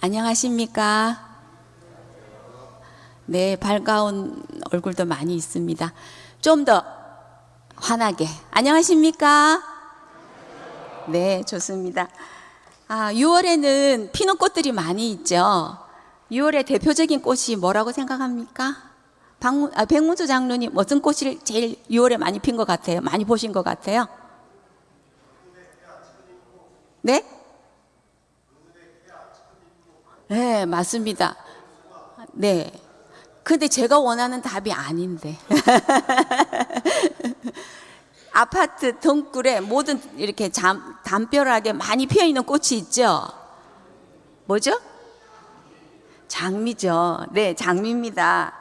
안녕하십니까? 네, 밝아온 얼굴도 많이 있습니다. 좀 더 환하게. 안녕하십니까? 네, 좋습니다. 6월에는 피는 꽃들이 많이 있죠. 6월의 대표적인 꽃이 뭐라고 생각합니까? 백문수 장로님 어떤 꽃을 제일 6월에 많이 핀 것 같아요? 많이 보신 것 같아요? 네? 네, 맞습니다. 네. 근데 제가 원하는 답이 아닌데. 아파트 덩굴에 모든 이렇게 담벼락에 많이 피어 있는 꽃이 있죠? 뭐죠? 장미죠. 네, 장미입니다.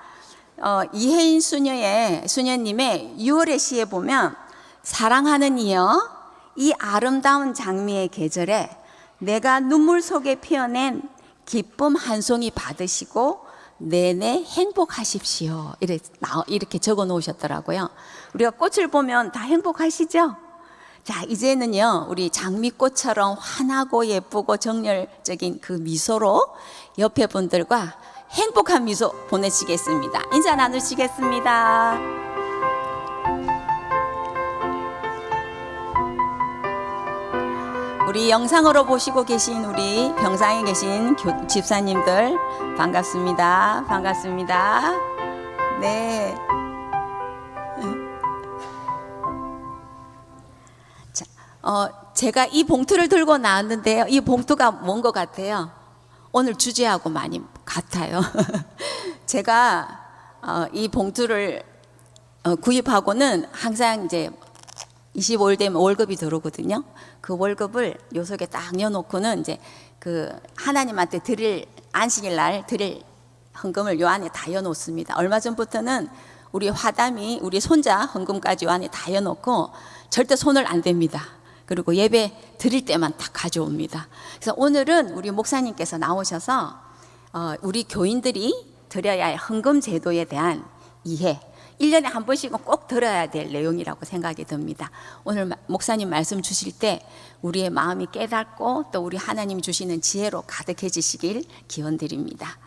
이혜인 수녀님의 6월의 시에 보면 사랑하는 이여 이 아름다운 장미의 계절에 내가 눈물 속에 피어낸 기쁨 한 송이 받으시고 내내 행복하십시오. 이렇게 적어 놓으셨더라고요. 우리가 꽃을 보면 다 행복하시죠? 자, 이제는요, 우리 장미꽃처럼 환하고 예쁘고 정열적인 그 미소로 옆에 분들과 행복한 미소 보내시겠습니다. 인사 나누시겠습니다. 우리 영상으로 보시고 계신 우리 병상에 계신 집사님들 반갑습니다. 반갑습니다. 네. 자, 제가 이 봉투를 들고 나왔는데요. 이 봉투가 뭔 것 같아요? 오늘 주제하고 많이 같아요. 제가 이 봉투를 구입하고는 항상 이제 25일 되면 월급이 들어오거든요. 그 월급을 요 속에 딱 넣어놓고는 이제 그 하나님한테 드릴 안식일 날 드릴 헌금을 요 안에 다 넣어놓습니다. 얼마 전부터는 우리 화담이 우리 손자 헌금까지 요 안에 다 넣어놓고 절대 손을 안 댑니다. 그리고 예배 드릴 때만 딱 가져옵니다. 그래서 오늘은 우리 목사님께서 나오셔서 우리 교인들이 드려야 할 헌금 제도에 대한 이해, 1년에 한 번씩은 꼭 들어야 될 내용이라고 생각이 듭니다. 오늘 목사님 말씀 주실 때 우리의 마음이 깨닫고 또 우리 하나님 주시는 지혜로 가득해지시길 기원드립니다.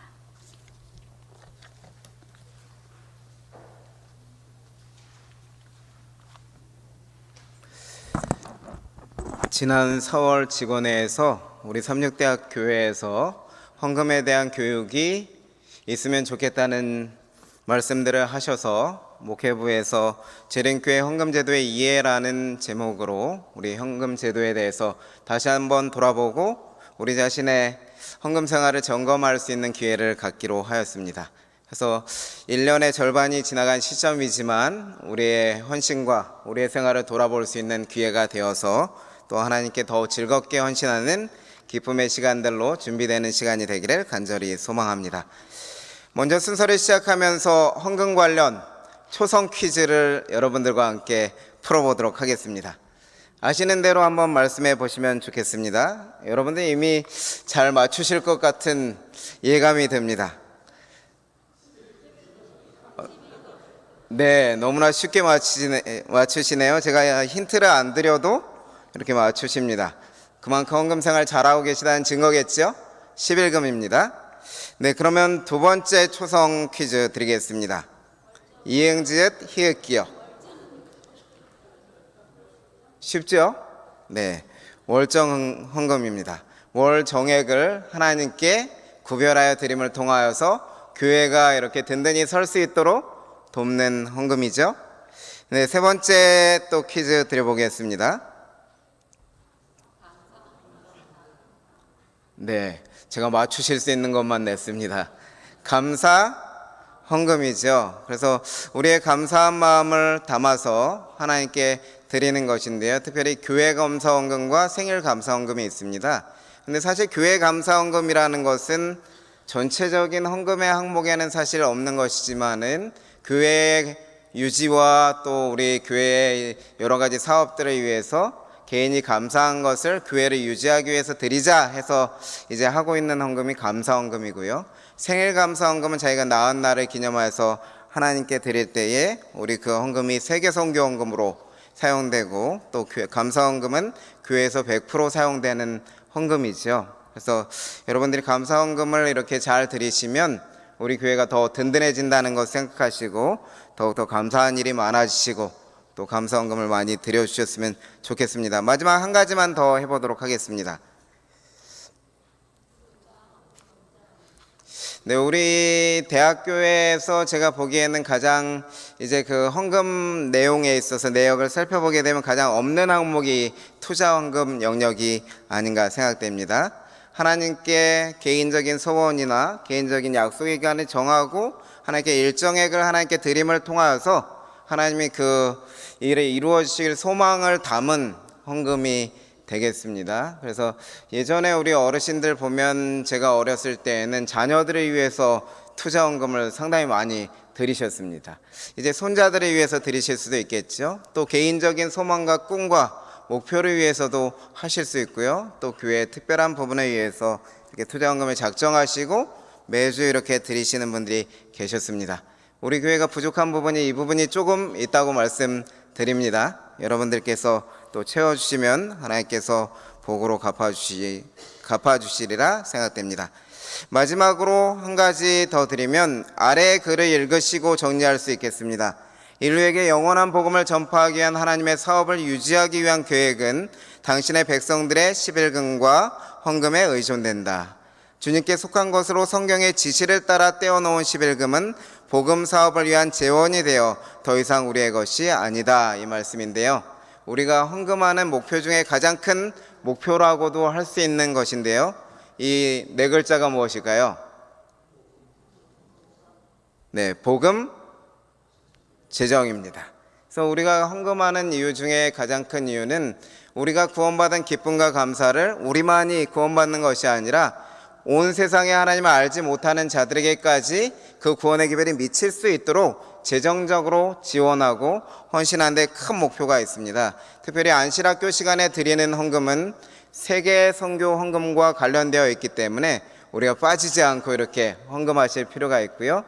지난 4월 직원회에서 우리 삼육대학 교회에서 헌금에 대한 교육이 있으면 좋겠다는 말씀들을 하셔서 목회부에서 재림교회 헌금제도의 이해라는 제목으로 우리 헌금제도에 대해서 다시 한번 돌아보고 우리 자신의 헌금 생활을 점검할 수 있는 기회를 갖기로 하였습니다. 그래서 1년의 절반이 지나간 시점이지만 우리의 헌신과 우리의 생활을 돌아볼 수 있는 기회가 되어서 또 하나님께 더 즐겁게 헌신하는 기쁨의 시간들로 준비되는 시간이 되기를 간절히 소망합니다. 먼저 순서를 시작하면서 헌금 관련 초성 퀴즈를 여러분들과 함께 풀어보도록 하겠습니다. 아시는 대로 한번 말씀해 보시면 좋겠습니다. 여러분들 이미 잘 맞추실 것 같은 예감이 듭니다. 네, 너무나 쉽게 맞추시네요. 제가 힌트를 안 드려도 이렇게 맞추십니다. 그만큼 헌금 생활 잘하고 계시다는 증거겠죠? 11금입니다. 네, 그러면 두 번째 초성 퀴즈 드리겠습니다. 이응, 지읒, 히읗, 기역. 쉽죠? 네, 월정 헌금입니다. 월 정액을 하나님께 구별하여 드림을 통하여서 교회가 이렇게 든든히 설 수 있도록 돕는 헌금이죠. 네, 세 번째 또 퀴즈 드려보겠습니다. 네, 제가 맞추실 수 있는 것만 냈습니다. 감사 헌금이죠. 그래서 우리의 감사한 마음을 담아서 하나님께 드리는 것인데요. 특별히 교회 감사 헌금과 생일 감사 헌금이 있습니다. 근데 사실 교회 감사 헌금이라는 것은 전체적인 헌금의 항목에는 사실 없는 것이지만은 교회의 유지와 또 우리 교회의 여러 가지 사업들을 위해서 개인이 감사한 것을 교회를 유지하기 위해서 드리자 해서 이제 하고 있는 헌금이 감사 헌금이고요. 생일 감사 헌금은 자기가 낳은 날을 기념하여서 하나님께 드릴 때에 우리 그 헌금이 세계 선교 헌금으로 사용되고 또 감사 헌금은 교회에서 100% 사용되는 헌금이죠. 그래서 여러분들이 감사헌금을 이렇게 잘 드리시면 우리 교회가 더 든든해진다는 것 생각하시고 더욱더 감사한 일이 많아지시고 또 감사헌금을 많이 드려주셨으면 좋겠습니다. 마지막 한 가지만 더 해보도록 하겠습니다. 네, 우리 대학교에서 제가 보기에는 가장 이제 그 헌금 내용에 있어서 내역을 살펴보게 되면 가장 없는 항목이 투자 헌금 영역이 아닌가 생각됩니다. 하나님께 개인적인 소원이나 개인적인 약속 기간을 정하고 하나님께 일정액을 하나님께 드림을 통하여서 하나님이 그 일을 이루어 주시길 소망을 담은 헌금이 되겠습니다. 그래서 예전에 우리 어르신들 보면 제가 어렸을 때에는 자녀들을 위해서 투자 헌금을 상당히 많이 드리셨습니다. 이제 손자들을 위해서 드리실 수도 있겠죠. 또 개인적인 소망과 꿈과 목표를 위해서도 하실 수 있고요. 또 교회의 특별한 부분에 의해서 이렇게 투자 헌금을 작정하시고 매주 이렇게 드리시는 분들이 계셨습니다. 우리 교회가 부족한 부분이 이 부분이 조금 있다고 말씀드립니다. 여러분들께서 또 채워주시면 하나님께서 복으로 갚아주시리라 생각됩니다. 마지막으로 한 가지 더 드리면 아래의 글을 읽으시고 정리할 수 있겠습니다. 인류에게 영원한 복음을 전파하기 위한 하나님의 사업을 유지하기 위한 계획은 당신의 백성들의 11금과 헌금에 의존된다. 주님께 속한 것으로 성경의 지시를 따라 떼어놓은 11금은 복음 사업을 위한 재원이 되어 더 이상 우리의 것이 아니다, 이 말씀인데요. 우리가 헌금하는 목표 중에 가장 큰 목표라고도 할 수 있는 것인데요. 이 네 글자가 무엇일까요? 네, 복음 재정입니다. 그래서 우리가 헌금하는 이유 중에 가장 큰 이유는 우리가 구원받은 기쁨과 감사를 우리만이 구원받는 것이 아니라 온 세상에 하나님을 알지 못하는 자들에게까지 그 구원의 기별이 미칠 수 있도록 재정적으로 지원하고 헌신하는 데 큰 목표가 있습니다. 특별히 안실학교 시간에 드리는 헌금은 세계 선교 헌금과 관련되어 있기 때문에 우리가 빠지지 않고 이렇게 헌금하실 필요가 있고요.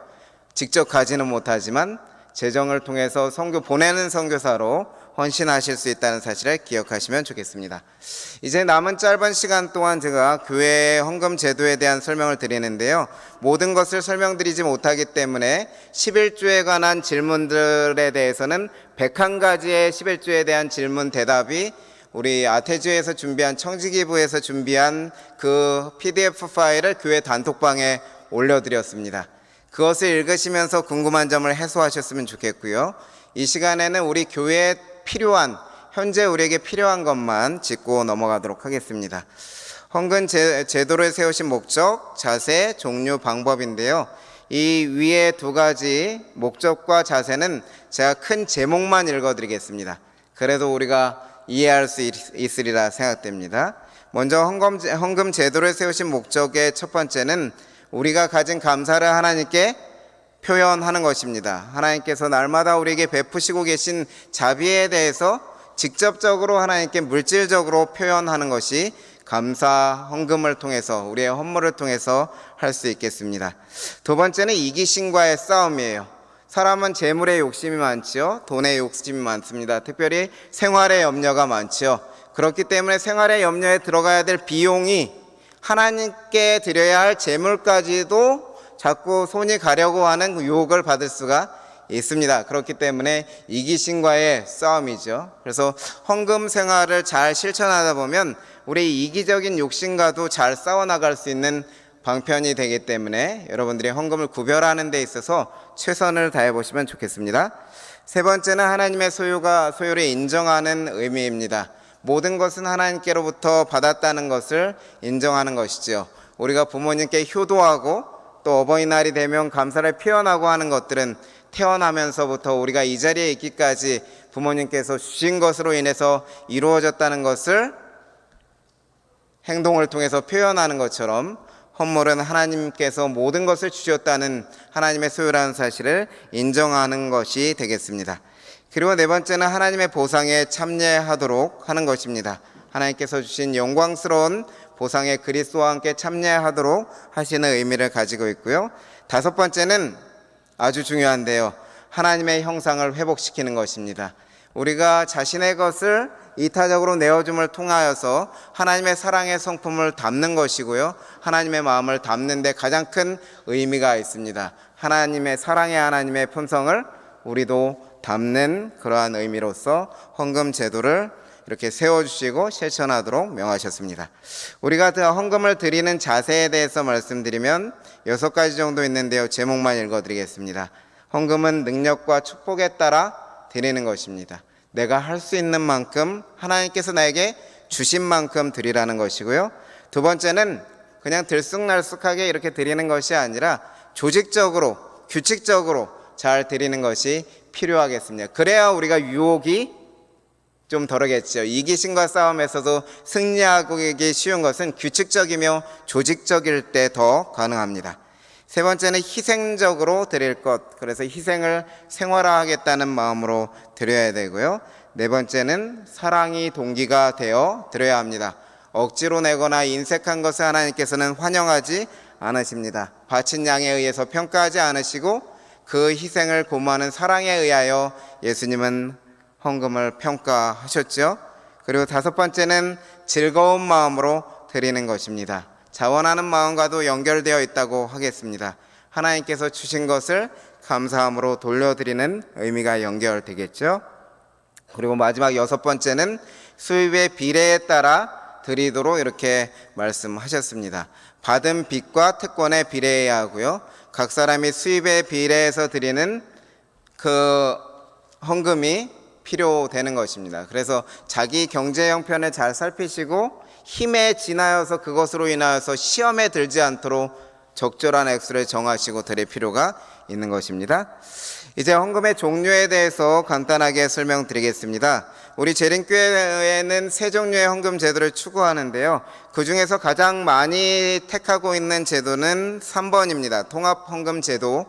직접 가지는 못하지만 재정을 통해서 선교 보내는 선교사로 헌신하실 수 있다는 사실을 기억하시면 좋겠습니다. 이제 남은 짧은 시간 동안 제가 교회 헌금 제도에 대한 설명을 드리는데요. 모든 것을 설명드리지 못하기 때문에 11조에 관한 질문들에 대해서는 101가지의 11조에 대한 질문 대답이 우리 아태주에서 준비한 청지기부에서 준비한 그 PDF 파일을 교회 단톡방에 올려드렸습니다. 그것을 읽으시면서 궁금한 점을 해소하셨으면 좋겠고요. 이 시간에는 우리 교회에 필요한, 현재 우리에게 필요한 것만 짚고 넘어가도록 하겠습니다. 헌금 제도를 세우신 목적, 자세, 종류, 방법인데요. 이 위에 두 가지 목적과 자세는 제가 큰 제목만 읽어드리겠습니다. 그래도 우리가 이해할 수 있으리라 생각됩니다. 먼저 헌금 제도를 세우신 목적의 첫 번째는 우리가 가진 감사를 하나님께 표현하는 것입니다. 하나님께서 날마다 우리에게 베푸시고 계신 자비에 대해서 직접적으로 하나님께 물질적으로 표현하는 것이 감사 헌금을 통해서 우리의 헌물을 통해서 할 수 있겠습니다. 두 번째는 이기심과의 싸움이에요. 사람은 재물에 욕심이 많지요. 돈에 욕심이 많습니다. 특별히 생활에 염려가 많지요. 그렇기 때문에 생활의 염려에 들어가야 될 비용이 하나님께 드려야 할 재물까지도 자꾸 손이 가려고 하는 유혹을 받을 수가 있습니다. 그렇기 때문에 이기심과의 싸움이죠. 그래서 헌금 생활을 잘 실천하다 보면 우리 이기적인 욕심과도 잘 싸워나갈 수 있는 방편이 되기 때문에 여러분들이 헌금을 구별하는 데 있어서 최선을 다해 보시면 좋겠습니다. 세 번째는 하나님의 소유를 인정하는 의미입니다. 모든 것은 하나님께로부터 받았다는 것을 인정하는 것이죠. 우리가 부모님께 효도하고 또 어버이날이 되면 감사를 표현하고 하는 것들은 태어나면서부터 우리가 이 자리에 있기까지 부모님께서 주신 것으로 인해서 이루어졌다는 것을 행동을 통해서 표현하는 것처럼 헌물은 하나님께서 모든 것을 주셨다는 하나님의 소유라는 사실을 인정하는 것이 되겠습니다. 그리고 네 번째는 하나님의 보상에 참여하도록 하는 것입니다. 하나님께서 주신 영광스러운 보상에 그리스도와 함께 참여하도록 하시는 의미를 가지고 있고요. 다섯 번째는 아주 중요한데요. 하나님의 형상을 회복시키는 것입니다. 우리가 자신의 것을 이타적으로 내어줌을 통하여서 하나님의 사랑의 성품을 담는 것이고요. 하나님의 마음을 담는 데 가장 큰 의미가 있습니다. 하나님의 사랑의 하나님의 품성을 우리도 담는 그러한 의미로서 헌금 제도를 이렇게 세워주시고 실천하도록 명하셨습니다. 우리가 헌금을 드리는 자세에 대해서 말씀드리면 6가지 정도 있는데요. 제목만 읽어드리겠습니다. 헌금은 능력과 축복에 따라 드리는 것입니다. 내가 할 수 있는 만큼 하나님께서 나에게 주신 만큼 드리라는 것이고요. 두 번째는 그냥 들쑥날쑥하게 이렇게 드리는 것이 아니라 조직적으로 규칙적으로 잘 드리는 것이 필요하겠습니다. 그래야 우리가 유혹이 좀 덜하겠죠. 이기심과 싸움에서도 승리하기 쉬운 것은 규칙적이며 조직적일 때 더 가능합니다. 세 번째는 희생적으로 드릴 것. 그래서 희생을 생활화하겠다는 마음으로 드려야 되고요. 네 번째는 사랑이 동기가 되어 드려야 합니다. 억지로 내거나 인색한 것을 하나님께서는 환영하지 않으십니다. 바친 양에 의해서 평가하지 않으시고 그 희생을 고무하는 사랑에 의하여 예수님은 헌금을 평가하셨죠. 그리고 다섯 번째는 즐거운 마음으로 드리는 것입니다. 자원하는 마음과도 연결되어 있다고 하겠습니다. 하나님께서 주신 것을 감사함으로 돌려드리는 의미가 연결되겠죠. 그리고 마지막 여섯 번째는 수입의 비례에 따라 드리도록 이렇게 말씀하셨습니다. 받은 빚과 특권에 비례해야 하고요. 각 사람이 수입에 비례해서 드리는 그 헌금이 필요되는 것입니다. 그래서 자기 경제 형편을 잘 살피시고 힘에 지나여서 그것으로 인하여서 시험에 들지 않도록 적절한 액수를 정하시고 드릴 필요가 있는 것입니다. 이제 헌금의 종류에 대해서 간단하게 설명드리겠습니다. 우리 재림교회에는 세 종류의 헌금 제도를 추구하는데요. 그 중에서 가장 많이 택하고 있는 제도는 3번입니다. 통합헌금 제도.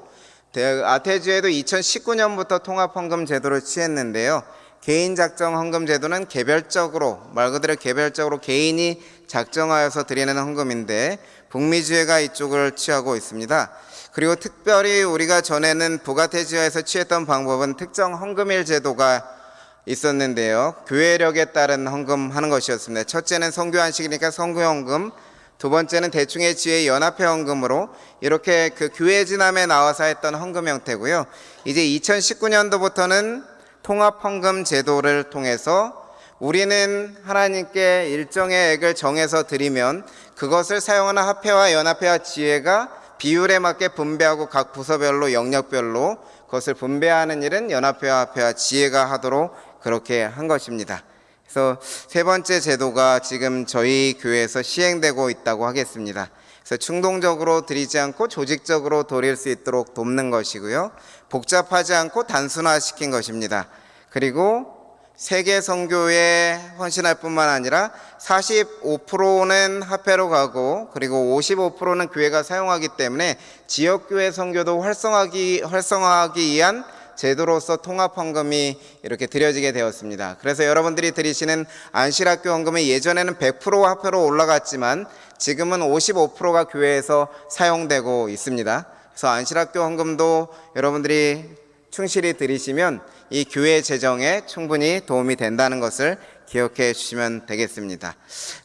아태주에도 2019년부터 통합헌금 제도를 취했는데요. 개인 작정 헌금 제도는 개별적으로, 말 그대로 개별적으로 개인이 작정하여서 드리는 헌금인데 북미주회가 이쪽을 취하고 있습니다. 그리고 특별히 우리가 전에는 북아태주에서 취했던 방법은 특정 헌금일 제도가 있었는데요. 교회력에 따른 헌금하는 것이었습니다. 첫째는 선교안식이니까 선교헌금, 두 번째는 대충의 지혜 연합회 헌금으로 이렇게 그 교회 지남에 나와서 했던 헌금 형태고요. 이제 2019년도부터는 통합 헌금 제도를 통해서 우리는 하나님께 일정의 액을 정해서 드리면 그것을 사용하는 합회와 연합회와 지혜가 비율에 맞게 분배하고 각 부서별로 영역별로 그것을 분배하는 일은 연합회와 합회와 지혜가 하도록 그렇게 한 것입니다. 그래서 세 번째 제도가 지금 저희 교회에서 시행되고 있다고 하겠습니다. 그래서 충동적으로 드리지 않고 조직적으로 드릴 수 있도록 돕는 것이고요. 복잡하지 않고 단순화시킨 것입니다. 그리고 세계 선교에 헌신할 뿐만 아니라 45%는 합회로 가고 그리고 55%는 교회가 사용하기 때문에 지역교회 선교도 활성화하기 위한 제도로서 통합헌금이 이렇게 드려지게 되었습니다. 그래서 여러분들이 드리시는 안실학교 헌금이 예전에는 100% 합회로 올라갔지만 지금은 55%가 교회에서 사용되고 있습니다. 그래서 안실학교 헌금도 여러분들이 충실히 드리시면 이 교회 재정에 충분히 도움이 된다는 것을 기억해 주시면 되겠습니다.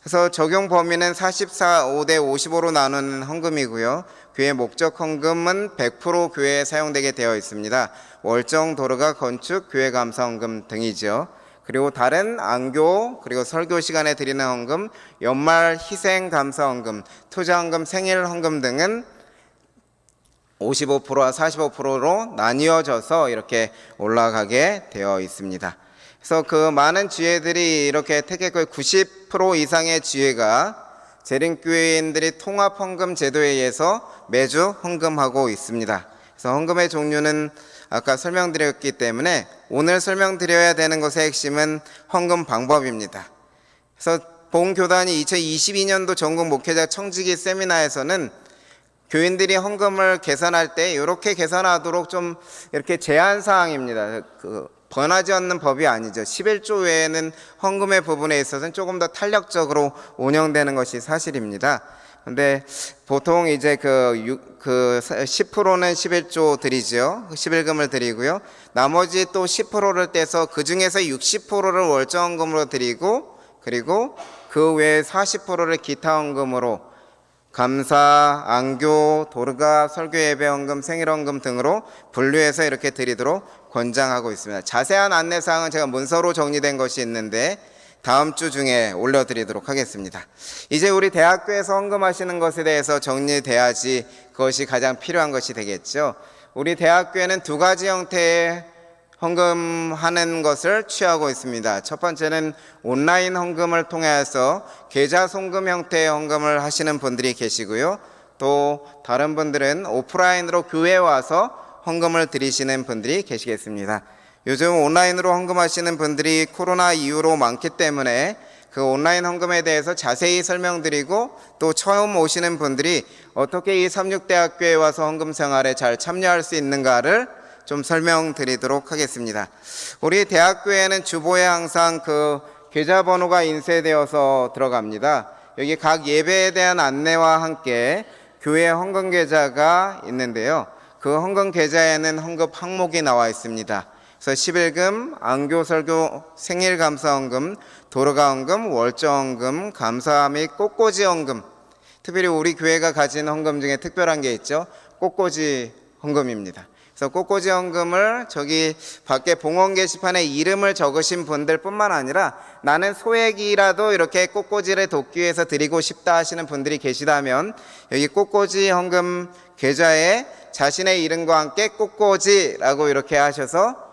그래서 적용 범위는 5대 55로 나누는 헌금이고요. 교회 목적 헌금은 100% 교회에 사용되게 되어 있습니다. 월정, 도르가, 건축, 교회 감사 헌금 등이죠. 그리고 다른 안교 그리고 설교 시간에 드리는 헌금, 연말 희생 감사 헌금, 투자 헌금, 생일 헌금 등은 55%와 45%로 나뉘어져서 이렇게 올라가게 되어 있습니다. 그래서 그 많은 지회들이 이렇게 택했고 90% 이상의 지회가 재림교회인들이 통합 헌금 제도에 의해서 매주 헌금하고 있습니다. 그래서 헌금의 종류는 아까 설명드렸기 때문에 오늘 설명드려야 되는 것의 핵심은 헌금 방법입니다. 그래서 본교단이 2022년도 전국 목회자 청지기 세미나에서는 교인들이 헌금을 계산할 때 이렇게 계산하도록 좀 이렇게 제한 사항입니다. 번하지 않는 법이 아니죠. 11조 외에는 헌금의 부분에 있어서는 조금 더 탄력적으로 운영되는 것이 사실입니다. 근데 보통 이제 그 10%는 11조 드리죠. 11금을 드리고요. 나머지 또 10%를 떼서 그 중에서 60%를 월정금으로 드리고, 그리고 그 외에 40%를 기타 헌금으로 감사, 안교, 도르가, 설교 예배 헌금, 생일 헌금 등으로 분류해서 이렇게 드리도록 권장하고 있습니다. 자세한 안내사항은 제가 문서로 정리된 것이 있는데 다음 주 중에 올려드리도록 하겠습니다. 이제 우리 대학교에서 헌금하시는 것에 대해서 정리돼야지 그것이 가장 필요한 것이 되겠죠. 우리 대학교에는 두 가지 형태의 헌금하는 것을 취하고 있습니다. 첫 번째는 온라인 헌금을 통해서 계좌 송금 형태의 헌금을 하시는 분들이 계시고요. 또 다른 분들은 오프라인으로 교회에 와서 헌금을 드리시는 분들이 계시겠습니다. 요즘 온라인으로 헌금하시는 분들이 코로나 이후로 많기 때문에 그 온라인 헌금에 대해서 자세히 설명드리고, 또 처음 오시는 분들이 어떻게 이 삼육대학교에 와서 헌금 생활에 잘 참여할 수 있는가를 좀 설명드리도록 하겠습니다. 우리 대학교에는 주보에 항상 그 계좌번호가 인쇄되어서 들어갑니다. 여기 각 예배에 대한 안내와 함께 교회 헌금 계좌가 있는데요. 그 헌금 계좌에는 헌금 항목이 나와 있습니다. 그래서 11금, 안교, 설교, 생일 감사 헌금, 도르가 헌금, 월정 헌금, 감사 및 꽃꽂이 헌금. 특별히 우리 교회가 가진 헌금 중에 특별한 게 있죠. 꽃꽂이 헌금입니다. 그래서 꽃꽂이 헌금을 저기 밖에 봉헌 게시판에 이름을 적으신 분들 뿐만 아니라 나는 소액이라도 이렇게 꽃꽂이를 돕기 위해서 드리고 싶다 하시는 분들이 계시다면 여기 꽃꽂이 헌금 계좌에 자신의 이름과 함께 꽃꽂이라고 이렇게 하셔서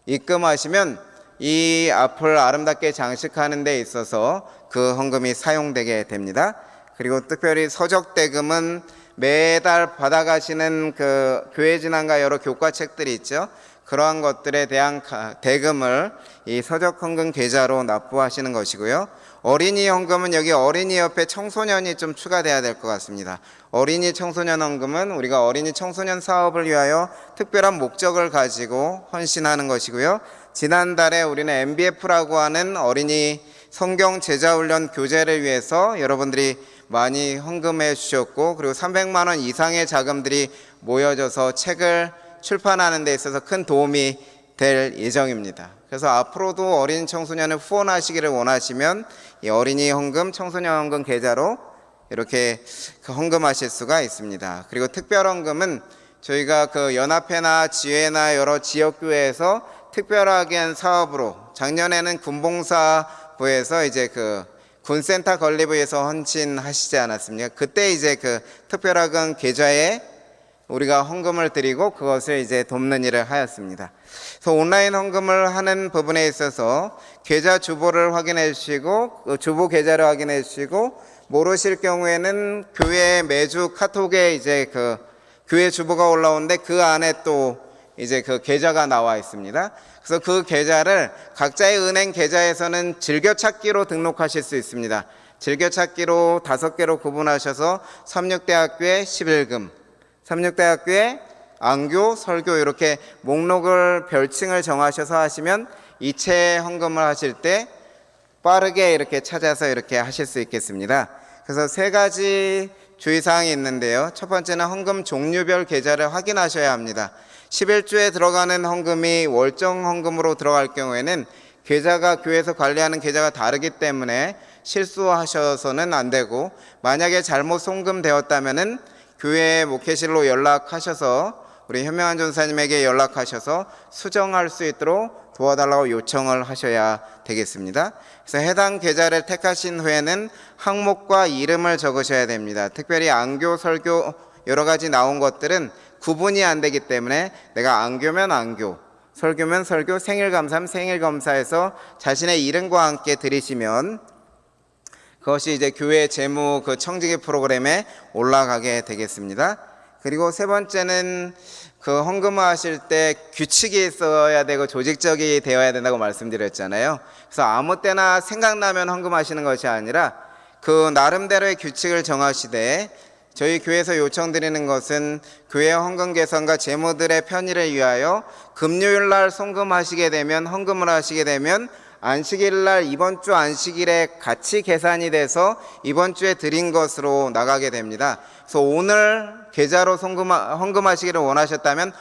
입금하시면 이 앞을 아름답게 장식하는 데 있어서 그 헌금이 사용되게 됩니다. 그리고 특별히 서적대금은 매달 받아가시는 그 교회 진학과 여러 교과책들이 있죠. 그러한 것들에 대한 대금을 이 서적 헌금 계좌로 납부하시는 것이고요. 어린이 헌금은 여기 어린이 옆에 청소년이 좀 추가돼야 될 것 같습니다. 어린이 청소년 헌금은 우리가 어린이 청소년 사업을 위하여 특별한 목적을 가지고 헌신하는 것이고요. 지난달에 우리는 MBF라고 하는 어린이 성경 제자훈련 교재를 위해서 여러분들이 많이 헌금해 주셨고, 그리고 300만 원 이상의 자금들이 모여져서 책을 출판하는 데 있어서 큰 도움이 될 예정입니다. 그래서 앞으로도 어린 청소년을 후원하시기를 원하시면 이 어린이 헌금, 청소년 헌금 계좌로 이렇게 헌금하실 수가 있습니다. 그리고 특별 헌금은 저희가 그 연합회나 지회나 여러 지역교회에서 특별하게 한 사업으로, 작년에는 군봉사부에서 이제 그 군센터 건립을 위해서 헌신하시지 않았습니까? 그때 이제 그 특별하금 계좌에 우리가 헌금을 드리고 그것을 이제 돕는 일을 하였습니다. 그래서 온라인 헌금을 하는 부분에 있어서 계좌 주보를 확인해 주시고, 그 주보 계좌를 확인해 주시고, 모르실 경우에는 교회 매주 카톡에 이제 그 교회 주보가 올라오는데 그 안에 또 이제 그 계좌가 나와 있습니다. 그래서 그 계좌를 각자의 은행 계좌에서는 즐겨찾기로 등록하실 수 있습니다. 즐겨찾기로 5개로 구분하셔서 삼육대학교의 11금, 삼육대학교의 안교, 설교 이렇게 목록을 별칭을 정하셔서 하시면 이체 헌금을 하실 때 빠르게 이렇게 찾아서 이렇게 하실 수 있겠습니다. 그래서 3가지 주의사항이 있는데요. 첫 번째는 헌금 종류별 계좌를 확인하셔야 합니다. 11주에 들어가는 헌금이 월정 헌금으로 들어갈 경우에는 계좌가 교회에서 관리하는 계좌가 다르기 때문에 실수하셔서는 안 되고, 만약에 잘못 송금되었다면은 교회 목회실로 연락하셔서 우리 현명한 전사님에게 연락하셔서 수정할 수 있도록 도와달라고 요청을 하셔야 되겠습니다. 그래서 해당 계좌를 택하신 후에는 항목과 이름을 적으셔야 됩니다. 특별히 안교, 설교 여러 가지 나온 것들은 구분이 안 되기 때문에 내가 안교면 안교, 설교면 설교, 생일 감사면 생일 감사해서 자신의 이름과 함께 드리시면 그것이 이제 교회 재무 그 청지기 프로그램에 올라가게 되겠습니다. 그리고 3번째는 그 헌금하실 때 규칙이 있어야 되고 조직적이 되어야 된다고 말씀드렸잖아요. 그래서 아무 때나 생각나면 헌금하시는 것이 아니라 그 나름대로의 규칙을 정하시되, 저희 교회에서 요청드리는 것은 교회 헌금 개선과 재무들의 편의를 위하여 금요일 날 송금하시게 되면, 헌금을 하시게 되면 안식일 날 이번 주 안식일에 같이 계산이 돼서 이번 주에 드린 것으로 나가게 됩니다. 그래서 오늘 계좌로 헌금하시기를 원하셨다면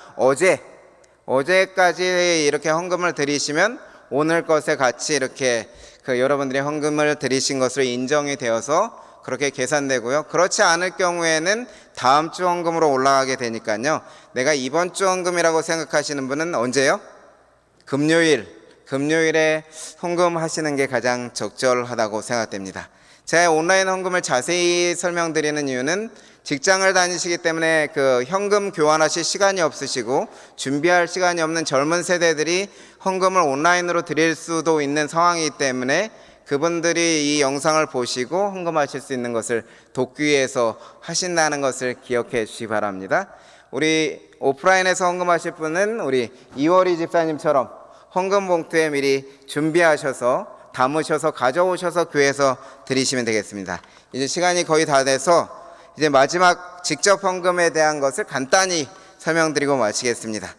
어제까지 이렇게 헌금을 드리시면 오늘 것에 같이 이렇게 여러분들이 헌금을 드리신 것으로 인정이 되어서 그렇게 계산되고요. 그렇지 않을 경우에는 다음 주 헌금으로 올라가게 되니까요. 내가 이번 주 헌금이라고 생각하시는 분은 언제요? 금요일에 헌금하시는 게 가장 적절하다고 생각됩니다. 제가 온라인 헌금을 자세히 설명드리는 이유는 직장을 다니시기 때문에 현금 교환하실 시간이 없으시고 준비할 시간이 없는 젊은 세대들이 헌금을 온라인으로 드릴 수도 있는 상황이기 때문에 그분들이 이 영상을 보시고 헌금하실 수 있는 것을 돕기 위해서 하신다는 것을 기억해 주시기 바랍니다. 우리 오프라인에서 헌금하실 분은 우리 이월희 집사님처럼 헌금 봉투에 미리 준비하셔서 담으셔서 가져오셔서 교회에서 드리시면 되겠습니다. 이제 시간이 거의 다 돼서 이제 마지막 직접 헌금에 대한 것을 간단히 설명드리고 마치겠습니다.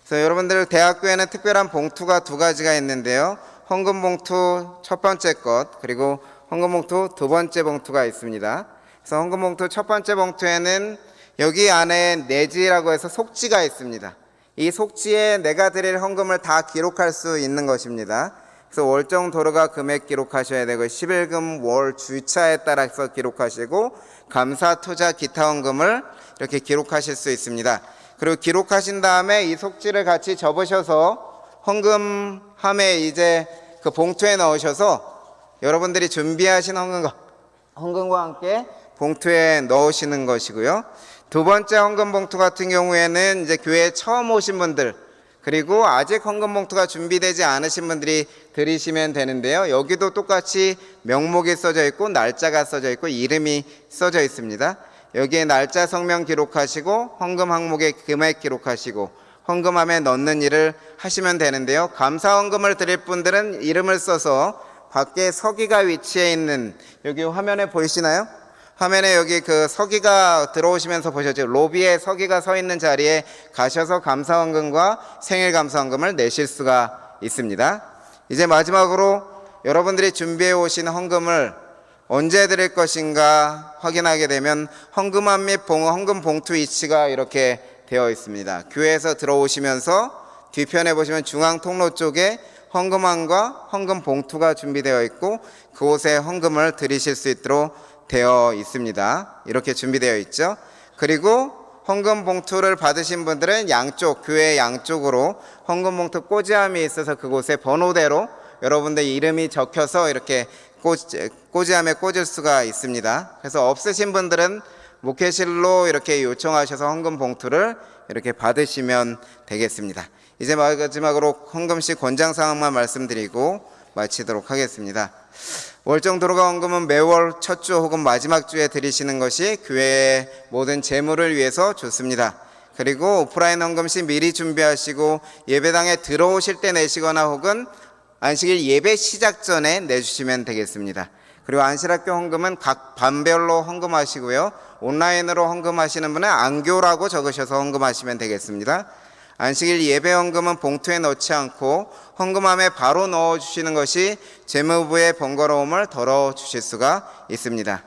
그래서 여러분들 대학교에는 특별한 봉투가 두 가지가 있는데요. 헌금 봉투 첫 번째 것, 그리고 헌금 봉투 두 번째 봉투가 있습니다. 그래서 헌금 봉투 첫 번째 봉투에는 여기 안에 내지라고 해서 속지가 있습니다. 이 속지에 내가 드릴 헌금을 다 기록할 수 있는 것입니다. 그래서 월정 도로가 금액 기록하셔야 되고 11금 월 주차에 따라서 기록하시고 감사 투자 기타 헌금을 이렇게 기록하실 수 있습니다. 그리고 기록하신 다음에 이 속지를 같이 접으셔서 헌금함에 이제 그 봉투에 넣으셔서 여러분들이 준비하신 헌금과 함께 봉투에 넣으시는 것이고요. 두 번째 헌금 봉투 같은 경우에는 이제 교회에 처음 오신 분들, 그리고 아직 헌금 봉투가 준비되지 않으신 분들이 드리시면 되는데요. 여기도 똑같이 명목이 써져 있고 날짜가 써져 있고 이름이 써져 있습니다. 여기에 날짜 성명 기록하시고 헌금 항목에 금액 기록하시고 헌금함에 넣는 일을 하시면 되는데요. 감사 헌금을 드릴 분들은 이름을 써서 밖에 서기가 위치해 있는, 여기 화면에 보이시나요? 화면에 여기 서기가 들어오시면서 보셨죠? 로비에 서기가 서 있는 자리에 가셔서 감사 헌금과 생일 감사 헌금을 내실 수가 있습니다. 이제 마지막으로 여러분들이 준비해 오신 헌금을 언제 드릴 것인가 확인하게 되면 헌금함 및 헌금 봉투 위치가 이렇게 되어 있습니다. 교회에서 들어오시면서 뒤편에 보시면 중앙 통로 쪽에 헌금함과 헌금 봉투가 준비되어 있고 그곳에 헌금을 드리실 수 있도록 되어 있습니다. 이렇게 준비되어 있죠. 그리고 헌금 봉투를 받으신 분들은 교회 양쪽으로 헌금 봉투 꽂이함이 있어서 그곳에 번호대로 여러분들 이름이 적혀서 이렇게 꽂이함에 꽂을 수가 있습니다. 그래서 없으신 분들은 목회실로 이렇게 요청하셔서 헌금 봉투를 이렇게 받으시면 되겠습니다. 이제 마지막으로 헌금식 권장 사항만 말씀드리고 마치도록 하겠습니다. 월정 도로가 헌금은 매월 첫 주 혹은 마지막 주에 드리시는 것이 교회의 모든 재물을 위해서 좋습니다. 그리고 오프라인 헌금식 미리 준비하시고 예배당에 들어오실 때 내시거나 혹은 안식일 예배 시작 전에 내주시면 되겠습니다. 그리고 안실학교 헌금은 각 반별로 헌금하시고요. 온라인으로 헌금하시는 분은 안교라고 적으셔서 헌금하시면 되겠습니다. 안식일 예배 헌금은 봉투에 넣지 않고 헌금함에 바로 넣어주시는 것이 재무부의 번거로움을 덜어주실 수가 있습니다.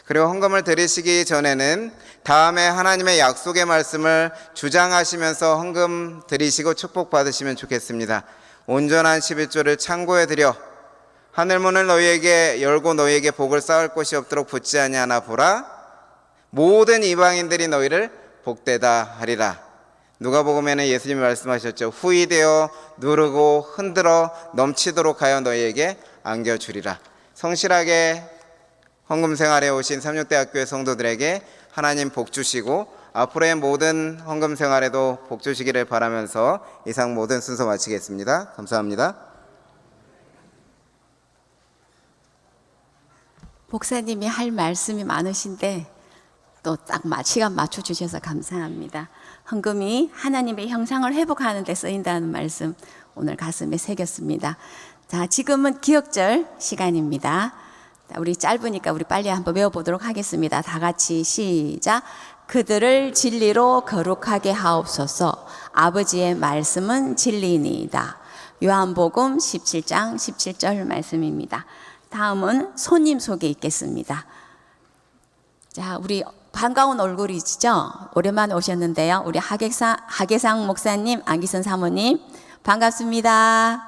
그리고 헌금을 드리시기 전에는 다음에 하나님의 약속의 말씀을 주장하시면서 헌금 드리시고 축복받으시면 좋겠습니다. 온전한 11조를 창고에 드려 하늘문을 너희에게 열고 너희에게 복을 쌓을 곳이 없도록 붙지 아니하나 보라. 모든 이방인들이 너희를 복되다 하리라. 누가복음에는 예수님이 말씀하셨죠. 후이되어 누르고 흔들어 넘치도록 하여 너희에게 안겨주리라. 성실하게 헌금 생활에 오신 삼육대학교의 성도들에게 하나님 복 주시고 앞으로의 모든 헌금 생활에도 복 주시기를 바라면서 이상 모든 순서 마치겠습니다. 감사합니다. 목사님이 할 말씀이 많으신데 또 딱 시간 맞춰주셔서 감사합니다. 헌금이 하나님의 형상을 회복하는 데 쓰인다는 말씀 오늘 가슴에 새겼습니다. 자, 지금은 기억절 시간입니다. 우리 짧으니까 우리 빨리 한번 외워보도록 하겠습니다. 다 같이 시작. 그들을 진리로 거룩하게 하옵소서. 아버지의 말씀은 진리니이다. 요한복음 17장 17절 말씀입니다. 다음은 손님 소개 있겠습니다. 자, 우리 반가운 얼굴이시죠? 오랜만에 오셨는데요. 우리 하계상 목사님, 안기선 사모님 반갑습니다.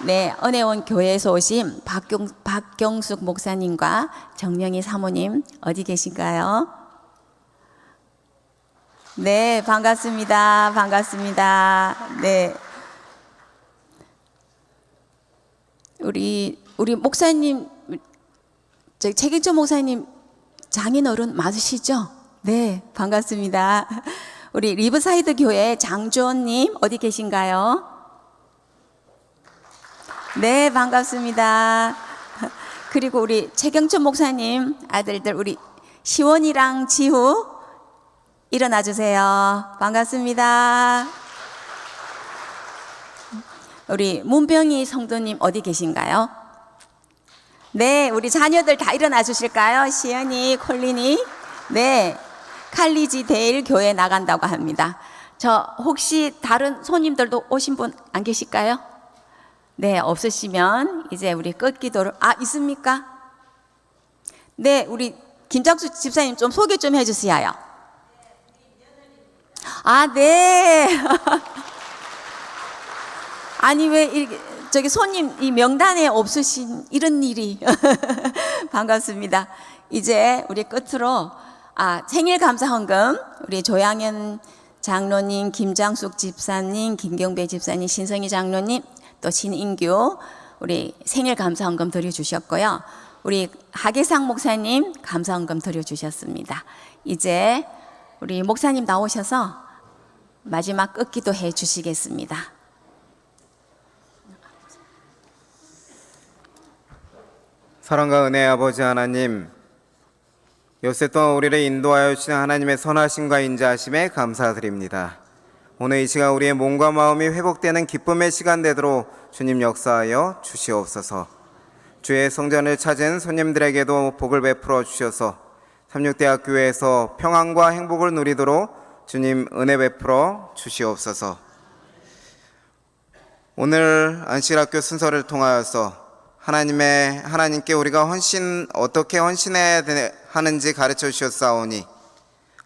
네, 은혜원 교회에서 오신 박경숙 목사님과 정명희 사모님 어디 계신가요? 네, 반갑습니다. 반갑습니다. 네. 우리 목사님, 최경철 목사님 장인어른 맞으시죠? 네, 반갑습니다. 우리 리브사이드 교회 장주원님 어디 계신가요? 네, 반갑습니다. 그리고 우리 최경철 목사님 아들들 우리 시원이랑 지후 일어나 주세요. 반갑습니다. 우리 문병희 성도님 어디 계신가요? 네, 우리 자녀들 다 일어나 주실까요? 시연이, 콜린이. 네, 칼리지 데일 교회 나간다고 합니다. 저 혹시 다른 손님들도 오신 분 안 계실까요? 네, 없으시면 이제 우리 끝기도를 있습니까? 네, 우리 김장수 집사님 좀 소개 좀 해주세요. 네. 아니 왜 저기 손님 이 명단에 없으신 이런 일이 반갑습니다. 이제 우리 끝으로 생일 감사 헌금 우리 조양현 장로님, 김장숙 집사님, 김경배 집사님, 신성희 장로님, 또 신인규 우리 생일 감사 헌금 드려주셨고요. 우리 하계상 목사님 감사 헌금 드려주셨습니다. 이제 우리 목사님 나오셔서 마지막 끝기도 해 주시겠습니다. 사랑과 은혜의 아버지 하나님, 요새 동안 우리를 인도하여 주신 하나님의 선하심과 인자하심에 감사드립니다. 오늘 이 시간 우리의 몸과 마음이 회복되는 기쁨의 시간 되도록 주님 역사하여 주시옵소서. 주의 성전을 찾은 손님들에게도 복을 베풀어 주셔서 삼육대학교에서 평안과 행복을 누리도록 주님 은혜 베풀어 주시옵소서. 오늘 안식학교 순서를 통하여서 하나님께 우리가 어떻게 헌신해야 하는지 가르쳐 주셨사오니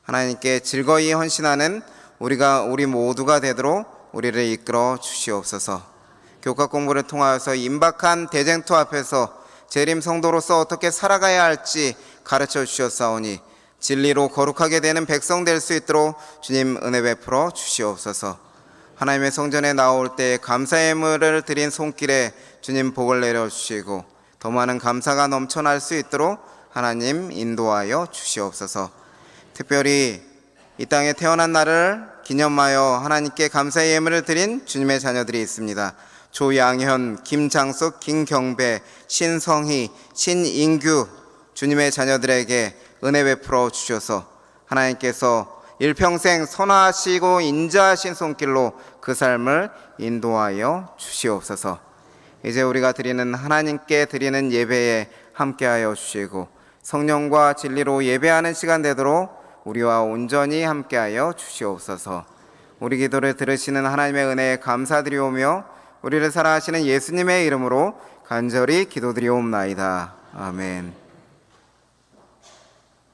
하나님께 즐거이 헌신하는 우리 모두가 되도록 우리를 이끌어 주시옵소서. 교과 공부를 통하여서 임박한 대쟁투 앞에서 재림 성도로서 어떻게 살아가야 할지 가르쳐 주셨사오니 진리로 거룩하게 되는 백성 될 수 있도록 주님 은혜 베풀어 주시옵소서. 하나님의 성전에 나올 때 감사의 예물을 드린 손길에 주님 복을 내려주시고 더 많은 감사가 넘쳐날 수 있도록 하나님 인도하여 주시옵소서. 특별히 이 땅에 태어난 날을 기념하여 하나님께 감사의 예물을 드린 주님의 자녀들이 있습니다. 조양현, 김장숙, 김경배, 신성희, 신인규 주님의 자녀들에게 은혜 베풀어 주셔서 하나님께서 일평생 선하시고 인자하신 손길로 그 삶을 인도하여 주시옵소서. 이제 우리가 하나님께 드리는 예배에 함께하여 주시고 성령과 진리로 예배하는 시간 되도록 우리와 온전히 함께하여 주시옵소서. 우리 기도를 들으시는 하나님의 은혜에 감사드리오며 우리를 사랑하시는 예수님의 이름으로 간절히 기도드리옵나이다. 아멘.